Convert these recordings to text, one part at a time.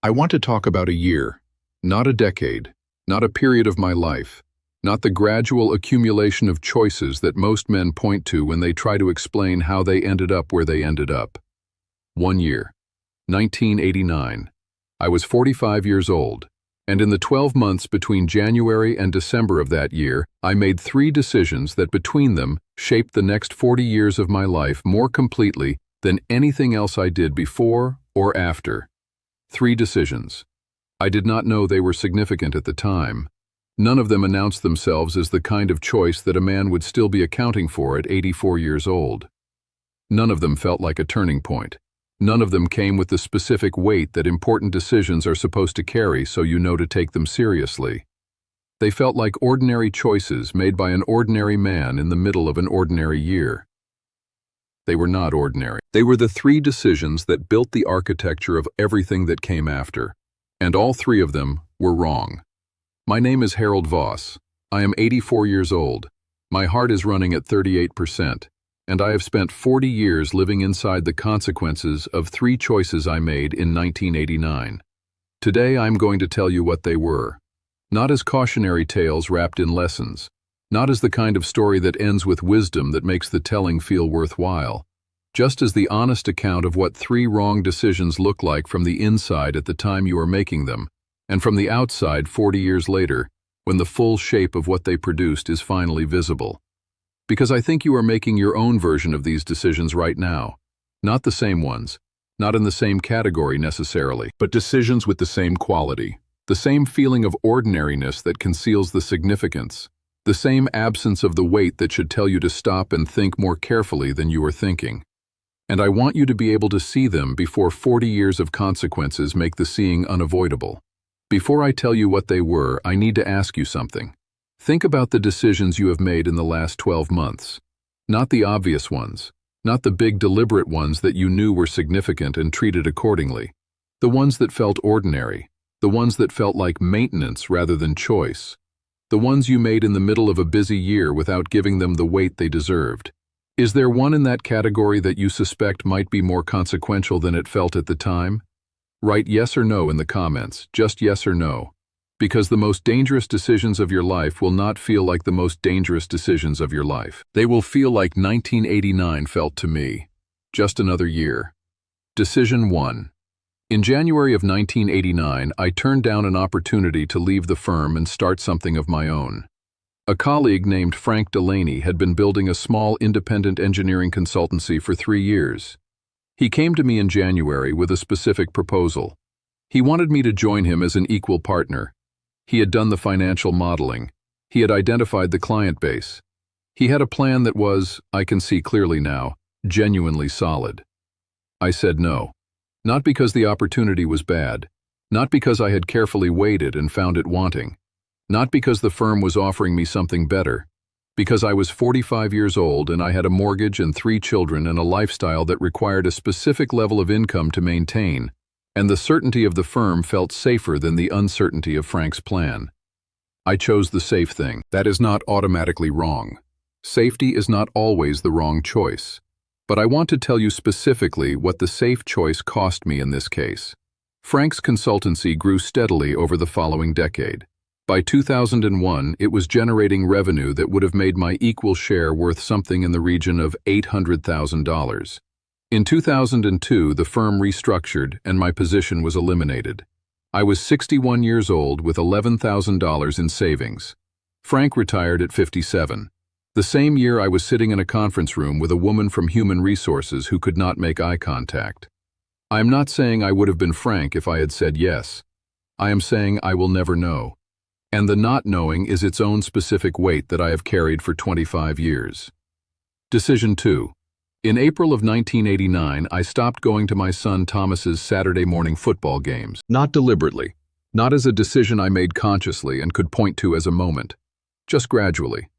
I want to talk about a year, not a decade, not a period of my life, not the gradual accumulation of choices that most men point to when they try to explain how they ended up where they ended up. 1 year, 1989. I was 45 years old, and in the 12 months between January and December of that year, I made 3 decisions that between them shaped the next 40 years of my life more completely than anything else I did before or after. 3 decisions. I did not know they were significant at the time. None of them announced themselves as the kind of choice that a man would still be accounting for at 84 years old. None of them felt like a turning point. None of them came with the specific weight that important decisions are supposed to carry so you know to take them seriously. They felt like ordinary choices made by an ordinary man in the middle of an ordinary year. They were not ordinary. They were the 3 decisions that built the architecture of everything that came after, and all 3 of them were wrong. My name is Harold Voss. I am 84 years old. My heart is running at 38%, and I have spent 40 years living inside the consequences of 3 choices I made in 1989. Today I'm going to tell you what they were, not as cautionary tales wrapped in lessons, not as the kind of story that ends with wisdom that makes the telling feel worthwhile, just as the honest account of what 3 wrong decisions look like from the inside at the time you are making them, and from the outside 40 years later, when the full shape of what they produced is finally visible. Because I think you are making your own version of these decisions right now. Not the same ones, not in the same category necessarily, but decisions with the same quality, the same feeling of ordinariness that conceals the significance, the same absence of the weight that should tell you to stop and think more carefully than you are thinking. And I want you to be able to see them before 40 years of consequences make the seeing unavoidable. Before I tell you what they were, I need to ask you something. Think about the decisions you have made in the last 12 months. Not the obvious ones, not the big deliberate ones that you knew were significant and treated accordingly. The ones that felt ordinary, the ones that felt like maintenance rather than choice. The ones you made in the middle of a busy year without giving them the weight they deserved. Is there one in that category that you suspect might be more consequential than it felt at the time? Write yes or no in the comments, just yes or no. Because the most dangerous decisions of your life will not feel like the most dangerous decisions of your life. They will feel like 1989 felt to me. Just another year. Decision 1. In January of 1989, I turned down an opportunity to leave the firm and start something of my own. A colleague named Frank Delaney had been building a small independent engineering consultancy for 3 years. He came to me in January with a specific proposal. He wanted me to join him as an equal partner. He had done the financial modeling. He had identified the client base. He had a plan that was, I can see clearly now, genuinely solid. I said no. Not because the opportunity was bad, not because I had carefully weighed it and found it wanting, not because the firm was offering me something better, because I was 45 years old and I had a mortgage and 3 children and a lifestyle that required a specific level of income to maintain, and the certainty of the firm felt safer than the uncertainty of Frank's plan. I chose the safe thing. That is not automatically wrong. Safety is not always the wrong choice. But I want to tell you specifically what the safe choice cost me in this case. Frank's consultancy grew steadily over the following decade. By 2001, it was generating revenue that would have made my equal share worth something in the region of $800,000. In 2002, the firm restructured and my position was eliminated. I was 61 years old with $11,000 in savings. Frank retired at 57. The same year I was sitting in a conference room with a woman from Human Resources who could not make eye contact. I am not saying I would have been frank if I had said yes. I am saying I will never know. And the not knowing is its own specific weight that I have carried for 25 years. Decision 2. In April of 1989, I stopped going to my son Thomas's Saturday morning football games. Not deliberately, not as a decision I made consciously and could point to as a moment. Just gradually.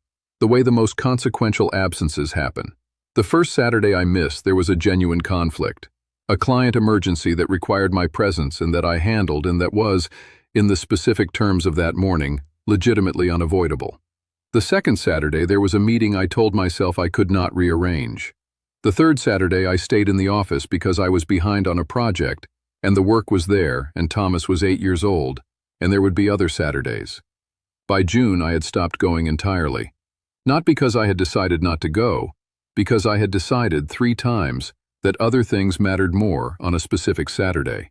The way the most consequential absences happen. The first Saturday I missed, there was a genuine conflict. A client emergency that required my presence and that I handled and that was, in the specific terms of that morning, legitimately unavoidable. The second Saturday there was a meeting I told myself I could not rearrange. The third Saturday I stayed in the office because I was behind on a project, And the work was there, and Thomas was 8 years old, and there would be other Saturdays. By June, I had stopped going entirely. Not because I had decided not to go, because I had decided 3 times that other things mattered more on a specific Saturday.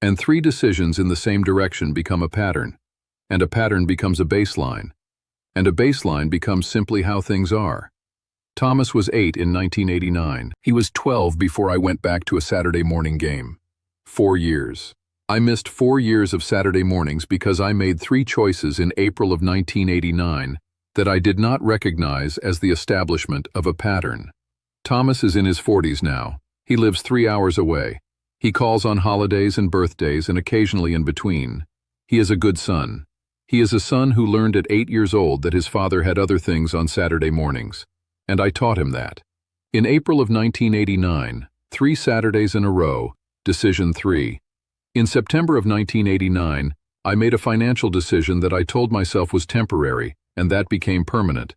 And 3 decisions in the same direction become a pattern, and a pattern becomes a baseline, and a baseline becomes simply how things are. Thomas was 8 in 1989. He was 12 before I went back to a Saturday morning game. 4 years. I missed 4 years of Saturday mornings because I made 3 choices in April of 1989 that I did not recognize as the establishment of a pattern. Thomas is in his 40s now. He lives 3 hours away. He calls on holidays and birthdays and occasionally in between. He is a good son. He is a son who learned at 8 years old that his father had other things on Saturday mornings, and I taught him that. In April of 1989, 3 Saturdays in a row, decision 3. In September of 1989, I made a financial decision that I told myself was temporary, and that became permanent.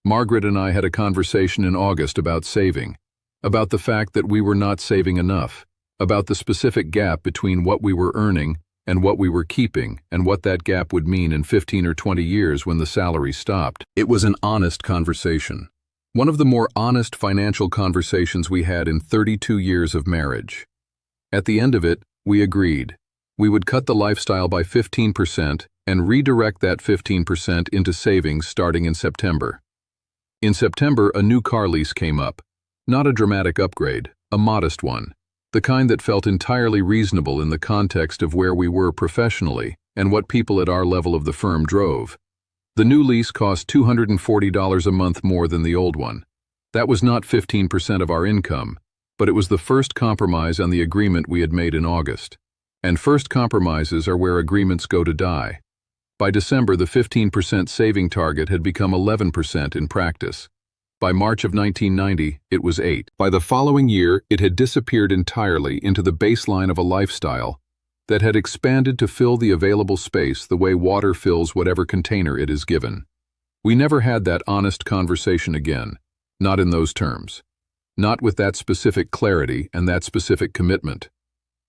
Margaret and I had a conversation in August about saving, about the fact that we were not saving enough, about the specific gap between what we were earning and what we were keeping, and what that gap would mean in 15 or 20 years when the salary stopped. It was an honest conversation. One of the more honest financial conversations we had in 32 years of marriage. At the end of it, we agreed. We would cut the lifestyle by 15% and redirect that 15% into savings starting in September. In September, a new car lease came up. Not a dramatic upgrade, a modest one. The kind that felt entirely reasonable in the context of where we were professionally and what people at our level of the firm drove. The new lease cost $240 a month more than the old one. That was not 15% of our income, but it was the first compromise on the agreement we had made in August. And first compromises are where agreements go to die. By December, the 15% saving target had become 11% in practice. By March of 1990, it was 8%. By the following year, it had disappeared entirely into the baseline of a lifestyle that had expanded to fill the available space the way water fills whatever container it is given. We never had that honest conversation again, not in those terms, not with that specific clarity and that specific commitment.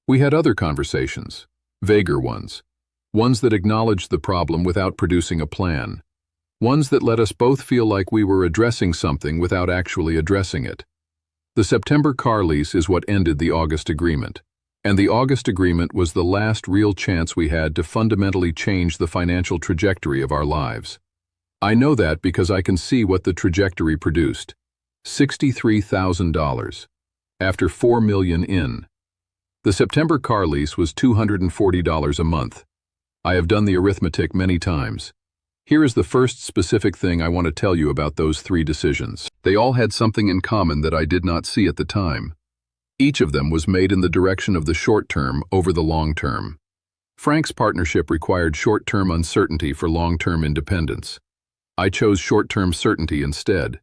We had other conversations, vaguer ones that acknowledged the problem without producing a plan, ones that let us both feel like we were addressing something without actually addressing it. The September car lease is what ended the August agreement. And the August agreement was the last real chance we had to fundamentally change the financial trajectory of our lives. I know that because I can see what the trajectory produced. $63,000. After $4 million in. The September car lease was $240 a month. I have done the arithmetic many times. Here is the first specific thing I want to tell you about those 3 decisions. They all had something in common that I did not see at the time. Each of them was made in the direction of the short term over the long term. Frank's partnership required short-term uncertainty for long-term independence. I chose short-term certainty instead.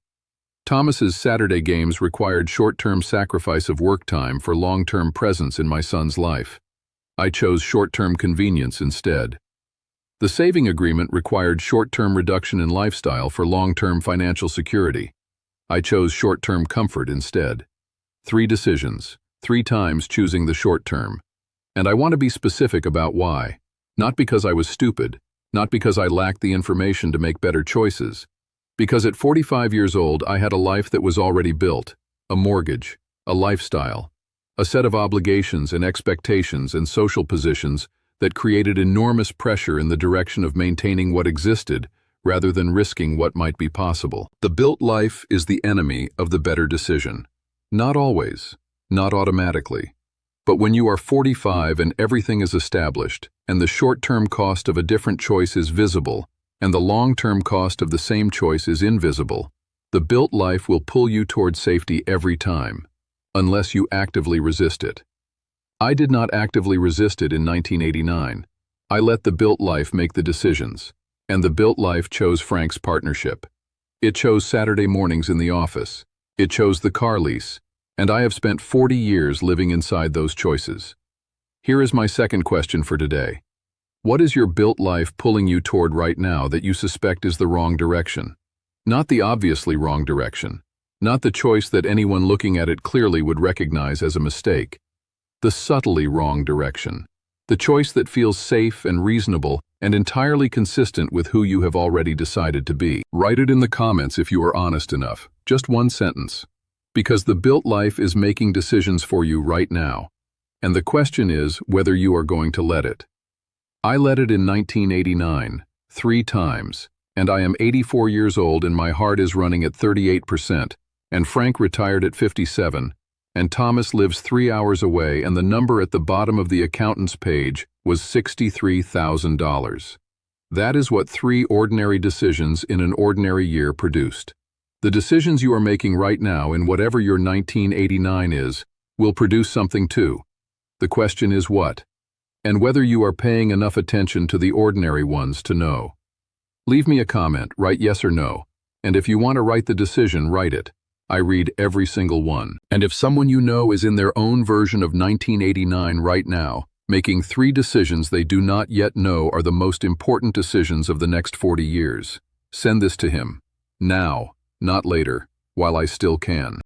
Thomas's Saturday games required short-term sacrifice of work time for long-term presence in my son's life. I chose short-term convenience instead. The saving agreement required short-term reduction in lifestyle for long-term financial security. I chose short-term comfort instead. 3 decisions, 3 times choosing the short term. And I want to be specific about why. Not because I was stupid, not because I lacked the information to make better choices. Because at 45 years old, I had a life that was already built, a mortgage, a lifestyle, a set of obligations and expectations and social positions that created enormous pressure in the direction of maintaining what existed rather than risking what might be possible. The built life is the enemy of the better decision. Not always, not automatically. But when you are 45 and everything is established, and the short-term cost of a different choice is visible, and the long-term cost of the same choice is invisible, the built life will pull you toward safety every time, unless you actively resist it. I did not actively resist it in 1989. I let the built life make the decisions, and the built life chose Frank's partnership. It chose Saturday mornings in the office. It chose the car lease, and I have spent 40 years living inside those choices. Here is my second question for today. What is your built life pulling you toward right now that you suspect is the wrong direction? Not the obviously wrong direction, not the choice that anyone looking at it clearly would recognize as a mistake. The subtly wrong direction. The choice that feels safe and reasonable and entirely consistent with who you have already decided to be. Write it in the comments if you are honest enough. Just one sentence. Because the built life is making decisions for you right now. And the question is whether you are going to let it. I let it in 1989, 3 times, and I am 84 years old and my heart is running at 38%, and Frank retired at 57, and Thomas lives 3 hours away, and the number at the bottom of the accountant's page was $63,000. That is what 3 ordinary decisions in an ordinary year produced. The decisions you are making right now in whatever your 1989 is will produce something too. The question is what? And whether you are paying enough attention to the ordinary ones to know. Leave me a comment, write yes or no, and if you want to write the decision, write it. I read every single one. And if someone you know is in their own version of 1989 right now, making 3 decisions they do not yet know are the most important decisions of the next 40 years, send this to him. Now, not later, while I still can.